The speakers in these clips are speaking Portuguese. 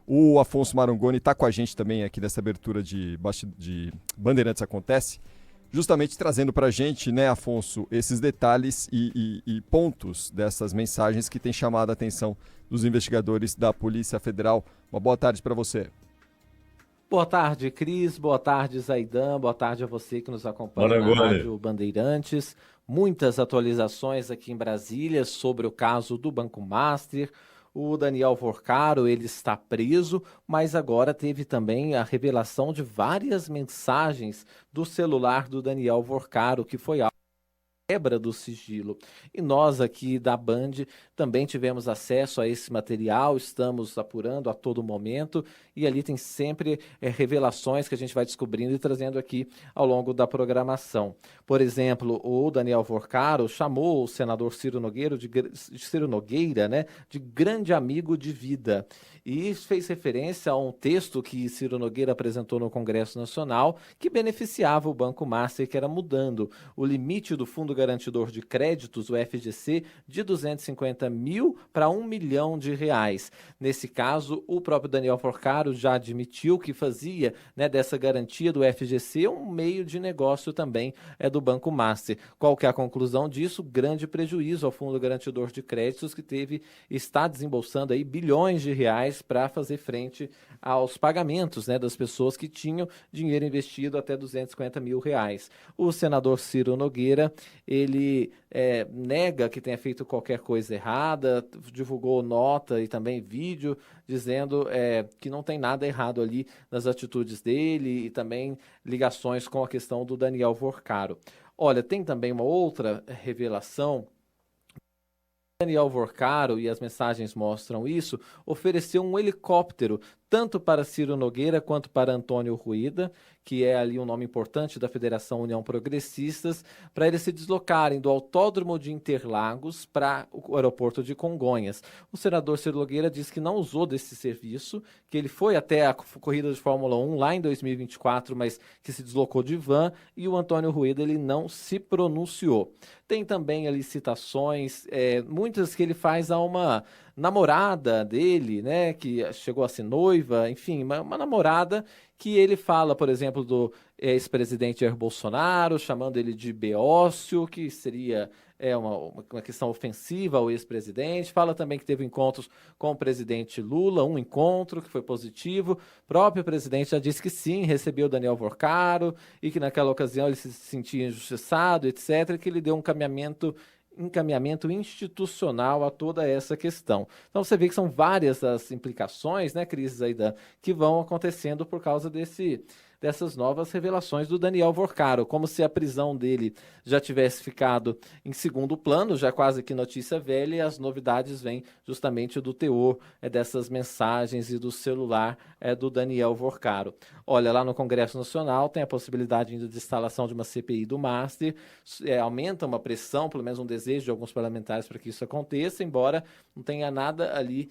O Afonso Marangoni está com a gente também aqui nessa abertura de Bandeirantes Acontece, justamente trazendo para a gente, né, Afonso, esses detalhes e pontos dessas mensagens que têm chamado a atenção dos investigadores da Polícia Federal. Uma boa tarde para você. Boa tarde, Cris. Boa tarde, Zaidan. Boa tarde a você que nos acompanha na Marangoni. Rádio Bandeirantes. Muitas atualizações aqui em Brasília sobre o caso do Banco Master. O Daniel Vorcaro, ele está preso, mas agora teve também a revelação de várias mensagens do celular do Daniel Vorcaro, que foi quebra do sigilo. E nós aqui da Band também tivemos acesso a esse material, estamos apurando a todo momento e ali tem sempre revelações que a gente vai descobrindo e trazendo aqui ao longo da programação. Por exemplo, o Daniel Vorcaro chamou o senador Ciro Nogueira, né, de grande amigo de vida e fez referência a um texto que Ciro Nogueira apresentou no Congresso Nacional que beneficiava o Banco Master, que era mudando o limite do Fundo Garantidor de Créditos, o FGC, de 250 mil para R$ 1 milhão. Nesse caso, o próprio Daniel Vorcaro já admitiu que fazia, né, dessa garantia do FGC um meio de negócio também do Banco Master. Qual que é a conclusão disso? Grande prejuízo ao Fundo Garantidor de Créditos, que está desembolsando aí bilhões de reais para fazer frente aos pagamentos, né, das pessoas que tinham dinheiro investido até R$ 250 mil. O senador Ciro Nogueira, ele nega que tenha feito qualquer coisa errada, divulgou nota e também vídeo dizendo que não tem nada errado ali nas atitudes dele e também ligações com a questão do Daniel Vorcaro. Olha, tem também uma outra revelação. Daniel Vorcaro, e as mensagens mostram isso, ofereceu um helicóptero tanto para Ciro Nogueira quanto para Antônio Rueda, que é ali um nome importante da Federação União Progressistas, para eles se deslocarem do Autódromo de Interlagos para o aeroporto de Congonhas. O senador Ciro Nogueira disse que não usou desse serviço, que ele foi até a corrida de Fórmula 1 lá em 2024, mas que se deslocou de van, e o Antônio Rueda ele não se pronunciou. Tem também ali citações, muitas que ele faz a uma namorada dele, né, que chegou a ser noiva, enfim, uma namorada que ele fala, por exemplo, do ex-presidente Jair Bolsonaro, chamando ele de beócio, que seria uma questão ofensiva ao ex-presidente. Fala também que teve encontros com o presidente Lula, um encontro que foi positivo. O próprio presidente já disse que sim, recebeu Daniel Vorcaro e que naquela ocasião ele se sentia injustiçado, etc., que ele deu um encaminhamento institucional a toda essa questão. Então você vê que são várias as implicações, né, Cris Zaidan, que vão acontecendo por causa dessas novas revelações do Daniel Vorcaro, como se a prisão dele já tivesse ficado em segundo plano, já quase que notícia velha, e as novidades vêm justamente do teor dessas mensagens e do celular do Daniel Vorcaro. Olha, lá no Congresso Nacional tem a possibilidade ainda de instalação de uma CPI do Master, aumenta uma pressão, pelo menos um desejo de alguns parlamentares para que isso aconteça, embora não tenha nada ali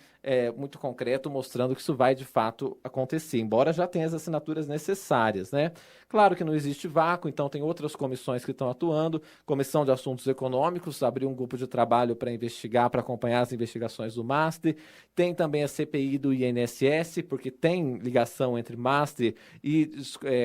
muito concreto mostrando que isso vai de fato acontecer, embora já tenha as assinaturas necessárias, né? Claro que não existe vácuo, então tem outras comissões que estão atuando. Comissão de Assuntos Econômicos abriu um grupo de trabalho para investigar, para acompanhar as investigações do Master. Tem também a CPI do INSS, porque tem ligação entre Master e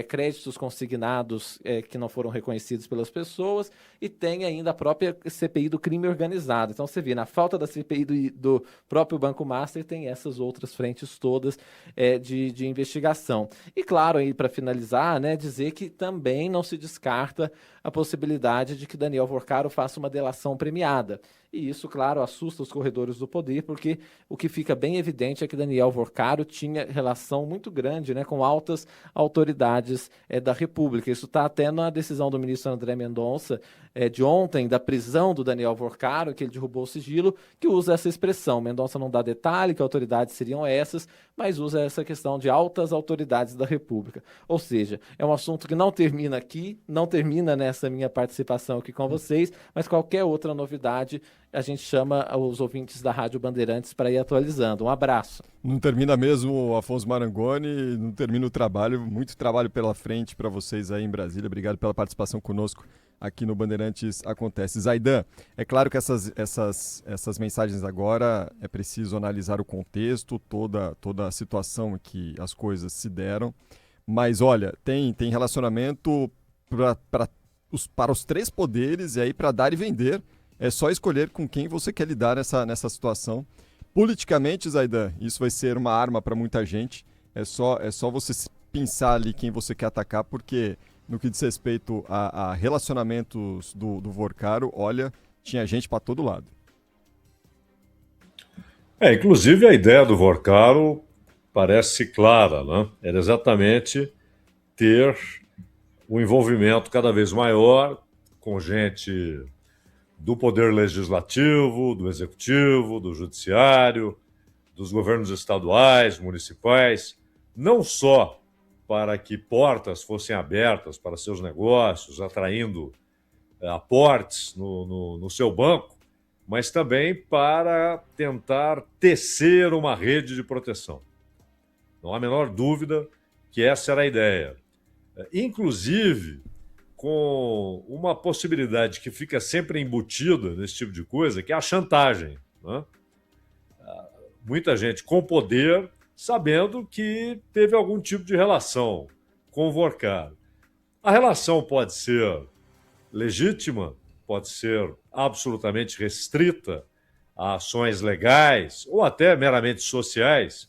créditos consignados que não foram reconhecidos pelas pessoas. E tem ainda a própria CPI do crime organizado. Então você vê, na falta da CPI do próprio Banco Master, tem essas outras frentes todas de investigação. E claro, aí para finalizar, né, dizer que também não se descarta a possibilidade de que Daniel Vorcaro faça uma delação premiada. E isso, claro, assusta os corredores do poder, porque o que fica bem evidente é que Daniel Vorcaro tinha relação muito grande, né, com altas autoridades da República. Isso está até na decisão do ministro André Mendonça de ontem, da prisão do Daniel Vorcaro, que ele derrubou o sigilo, que usa essa expressão. Mendonça não dá detalhe que autoridades seriam essas, mas usa essa questão de altas autoridades da República. Ou seja, é um assunto que não termina aqui, não termina nessa minha participação aqui com vocês, mas qualquer outra novidade a gente chama os ouvintes da Rádio Bandeirantes para ir atualizando. Um abraço. Não termina mesmo, Afonso Marangoni, não termina o trabalho, muito trabalho pela frente para vocês aí em Brasília. Obrigado pela participação conosco aqui no Bandeirantes Acontece. Zaidan, é claro que essas mensagens agora é preciso analisar o contexto, toda a situação em que as coisas se deram, mas olha, tem relacionamento para os três poderes e aí para dar e vender. É só escolher com quem você quer lidar nessa situação. Politicamente, Zaidan, isso vai ser uma arma para muita gente. É só você pensar ali quem você quer atacar, porque no que diz respeito a relacionamentos do Vorcaro, olha, tinha gente para todo lado. Inclusive a ideia do Vorcaro parece clara, né? Era exatamente ter um envolvimento cada vez maior com gente do poder legislativo, do executivo, do judiciário, dos governos estaduais, municipais, não só para que portas fossem abertas para seus negócios, atraindo aportes no seu banco, mas também para tentar tecer uma rede de proteção. Não há a menor dúvida que essa era a ideia. Inclusive, com uma possibilidade que fica sempre embutida nesse tipo de coisa, que é a chantagem. Né? Muita gente com poder, sabendo que teve algum tipo de relação com o Vorcaro. A relação pode ser legítima, pode ser absolutamente restrita a ações legais ou até meramente sociais,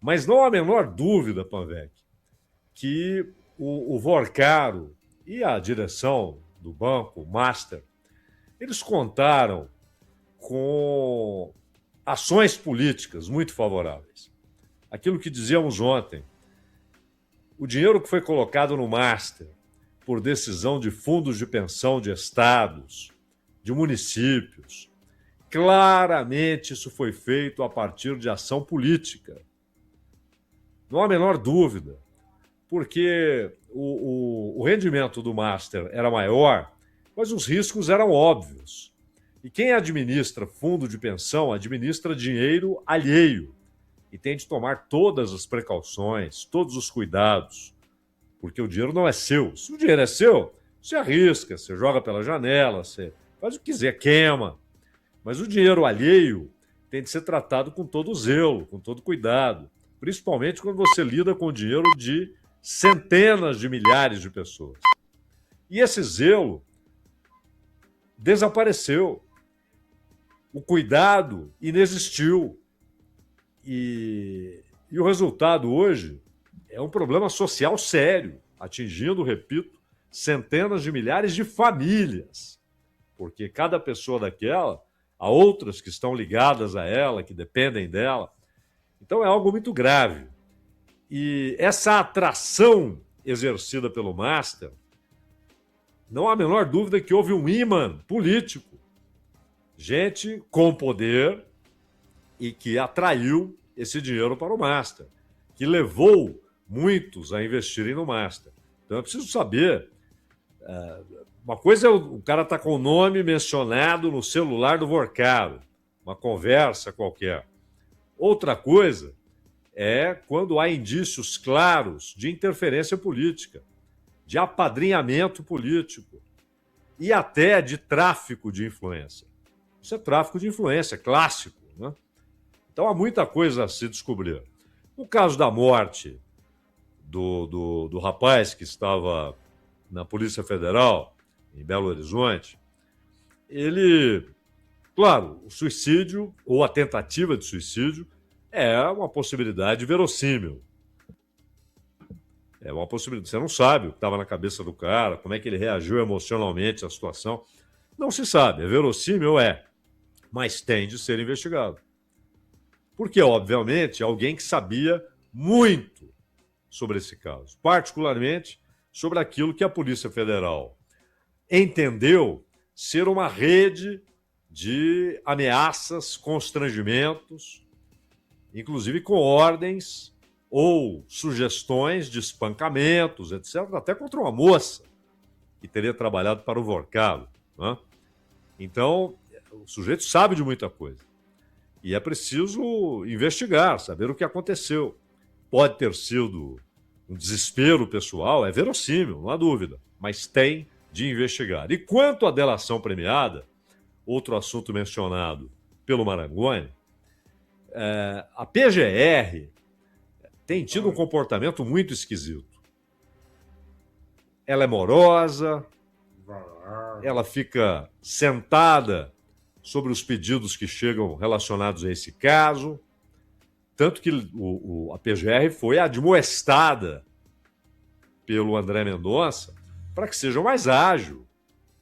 mas não há a menor dúvida, Panvec, que o Vorcaro e a direção do banco, o Master, eles contaram com ações políticas muito favoráveis. Aquilo que dizíamos ontem, o dinheiro que foi colocado no Master por decisão de fundos de pensão de estados, de municípios, claramente isso foi feito a partir de ação política. Não há a menor dúvida, porque o rendimento do Master era maior, mas os riscos eram óbvios. E quem administra fundo de pensão administra dinheiro alheio e tem de tomar todas as precauções, todos os cuidados, porque o dinheiro não é seu. Se o dinheiro é seu, você arrisca, você joga pela janela, você faz o que quiser, queima. Mas o dinheiro alheio tem de ser tratado com todo zelo, com todo cuidado, principalmente quando você lida com o dinheiro de centenas de milhares de pessoas. E esse zelo desapareceu. O cuidado inexistiu. E o resultado hoje é um problema social sério, atingindo, repito, centenas de milhares de famílias. Porque cada pessoa daquela, há outras que estão ligadas a ela, que dependem dela. Então é algo muito grave. E essa atração exercida pelo Master, não há a menor dúvida que houve um imã político. Gente com poder e que atraiu esse dinheiro para o Master, que levou muitos a investirem no Master. Então é preciso saber. Uma coisa é o cara estar com o nome mencionado no celular do Vorcaro, uma conversa qualquer. Outra coisa é quando há indícios claros de interferência política, de apadrinhamento político e até de tráfico de influência. Isso é tráfico de influência clássico, né? Então há muita coisa a se descobrir. No caso da morte do rapaz que estava na Polícia Federal, em Belo Horizonte, ele, claro, o suicídio ou a tentativa de suicídio é uma possibilidade verossímil. É uma possibilidade. Você não sabe o que estava na cabeça do cara, como é que ele reagiu emocionalmente à situação. Não se sabe. É verossímil? É. Mas tem de ser investigado. Porque, obviamente, alguém que sabia muito sobre esse caso. Particularmente sobre aquilo que a Polícia Federal entendeu ser uma rede de ameaças, constrangimentos, inclusive com ordens ou sugestões de espancamentos, etc., até contra uma moça que teria trabalhado para o Vorcaro. Né? Então, o sujeito sabe de muita coisa. E é preciso investigar, saber o que aconteceu. Pode ter sido um desespero pessoal, é verossímil, não há dúvida, mas tem de investigar. E quanto à delação premiada, outro assunto mencionado pelo Marangoni, a PGR tem tido um comportamento muito esquisito. Ela é morosa, ela fica sentada sobre os pedidos que chegam relacionados a esse caso, tanto que a PGR foi admoestada pelo André Mendonça para que seja mais ágil,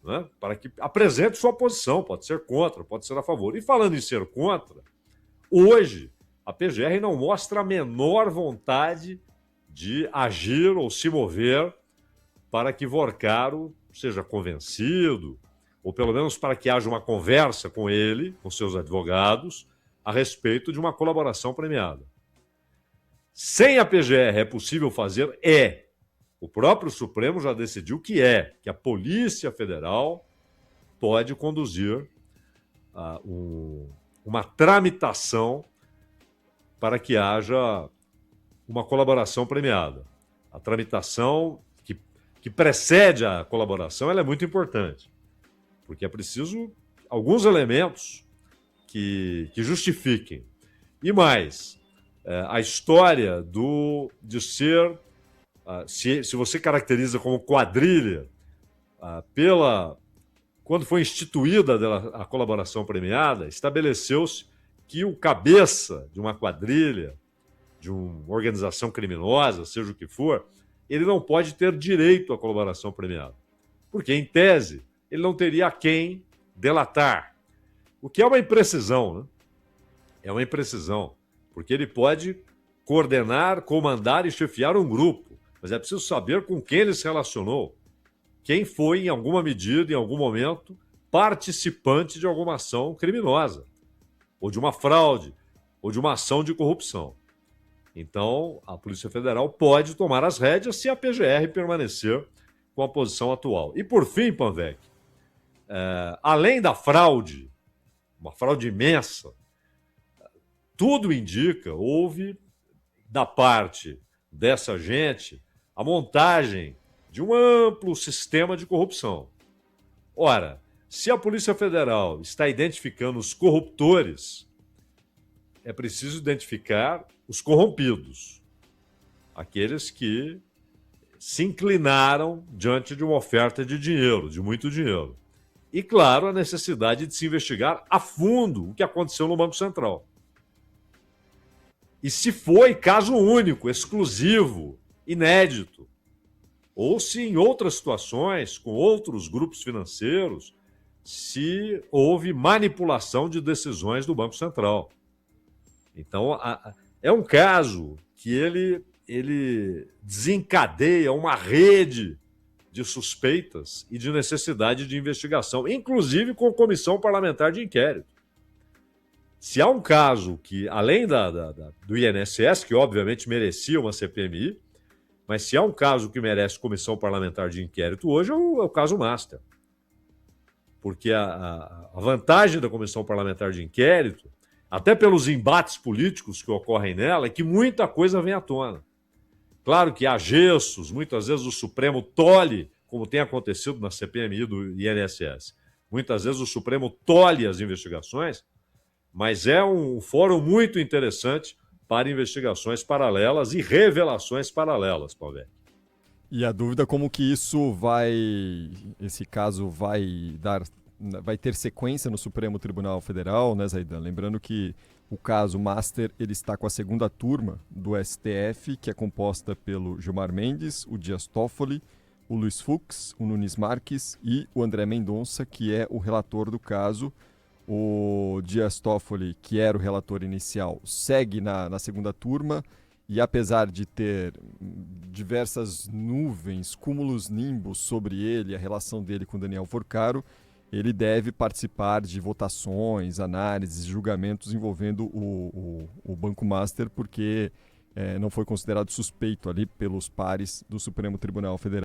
né? Para que apresente sua posição, pode ser contra, pode ser a favor. E falando em ser contra, hoje a PGR não mostra a menor vontade de agir ou se mover para que Vorcaro seja convencido, ou pelo menos para que haja uma conversa com ele, com seus advogados, a respeito de uma colaboração premiada. Sem a PGR é possível fazer? O próprio Supremo já decidiu que a Polícia Federal pode conduzir uma tramitação para que haja uma colaboração premiada. A tramitação que precede a colaboração ela é muito importante, porque é preciso alguns elementos que justifiquem. E mais, a história de ser, se você caracteriza como quadrilha, quando foi instituída a colaboração premiada, estabeleceu-se que o cabeça de uma quadrilha, de uma organização criminosa, seja o que for, ele não pode ter direito à colaboração premiada. Porque, em tese, ele não teria a quem delatar. O que é uma imprecisão, né? É uma imprecisão, porque ele pode coordenar, comandar e chefiar um grupo, mas é preciso saber com quem ele se relacionou, quem foi, em alguma medida, em algum momento, participante de alguma ação criminosa, ou de uma fraude, ou de uma ação de corrupção. Então, a Polícia Federal pode tomar as rédeas se a PGR permanecer com a posição atual. E, por fim, Panvec, além da fraude, uma fraude imensa, tudo indica, houve, da parte dessa gente, a montagem de um amplo sistema de corrupção. Ora, se a Polícia Federal está identificando os corruptores, é preciso identificar os corrompidos, aqueles que se inclinaram diante de uma oferta de dinheiro, de muito dinheiro. E, claro, a necessidade de se investigar a fundo o que aconteceu no Banco Central. E se foi caso único, exclusivo, inédito, ou se em outras situações, com outros grupos financeiros, se houve manipulação de decisões do Banco Central. Então, é um caso que ele desencadeia uma rede de suspeitas e de necessidade de investigação, inclusive com comissão parlamentar de inquérito. Se há um caso que, além do INSS, que obviamente merecia uma CPMI, mas se há um caso que merece comissão parlamentar de inquérito hoje, é o caso Master. Porque a vantagem da comissão parlamentar de inquérito, até pelos embates políticos que ocorrem nela, é que muita coisa vem à tona. Claro que há gestos, muitas vezes o Supremo tolhe, como tem acontecido na CPMI do INSS. Muitas vezes o Supremo tolhe as investigações, mas é um fórum muito interessante para investigações paralelas e revelações paralelas, Paulo. E a dúvida como que esse caso vai ter sequência no Supremo Tribunal Federal, né, Zaidan? Lembrando que o caso Master ele está com a segunda turma do STF, que é composta pelo Gilmar Mendes, o Dias Toffoli, o Luiz Fux, o Nunes Marques e o André Mendonça, que é o relator do caso. O Dias Toffoli, que era o relator inicial, segue na segunda turma e, apesar de ter diversas nuvens, cúmulos nimbus sobre ele, a relação dele com Daniel Vorcaro, ele deve participar de votações, análises, julgamentos envolvendo o Banco Master, porque não foi considerado suspeito ali pelos pares do Supremo Tribunal Federal.